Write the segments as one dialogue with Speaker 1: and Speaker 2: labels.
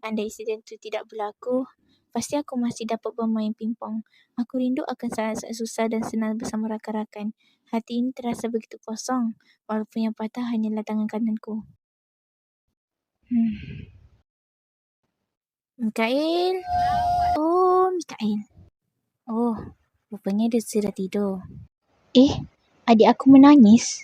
Speaker 1: Andai insiden itu tidak berlaku, pasti aku masih dapat bermain pingpong. Aku rindu akan saat-saat susah dan senang bersama rakan-rakan. Hati ini terasa begitu kosong, walaupun yang patah hanyalah tangan kananku. Mikael? Oh, Mikael. Oh, rupanya dia sudah tidur.
Speaker 2: Adik aku menangis.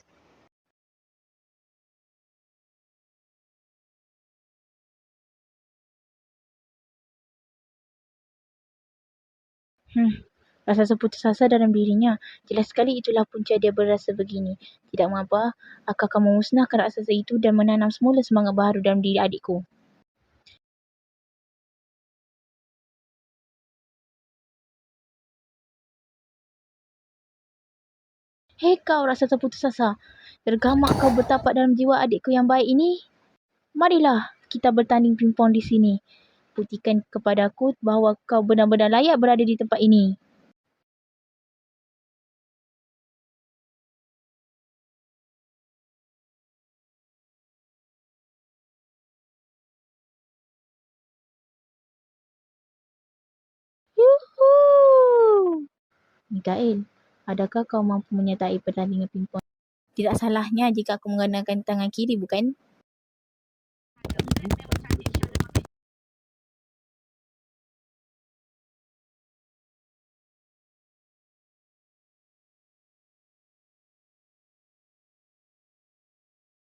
Speaker 2: Rasa seputus asa dalam dirinya. Jelas sekali itulah punca dia berasa begini. Tidak mengapa, aku akan memusnahkan rasa itu dan menanam semula semangat baru dalam diri adikku. Hei kau rasa terputus asa. Tergamak kau bertapak dalam jiwa adikku yang baik ini? Marilah kita bertanding pingpong di sini. Buktikan kepadaku bahawa kau benar-benar layak berada di tempat ini. Yuhuu! Mikael, adakah kau mampu menyertai pertandingan pingpong?
Speaker 1: Tidak salahnya jika aku menggunakan tangan kiri, bukan?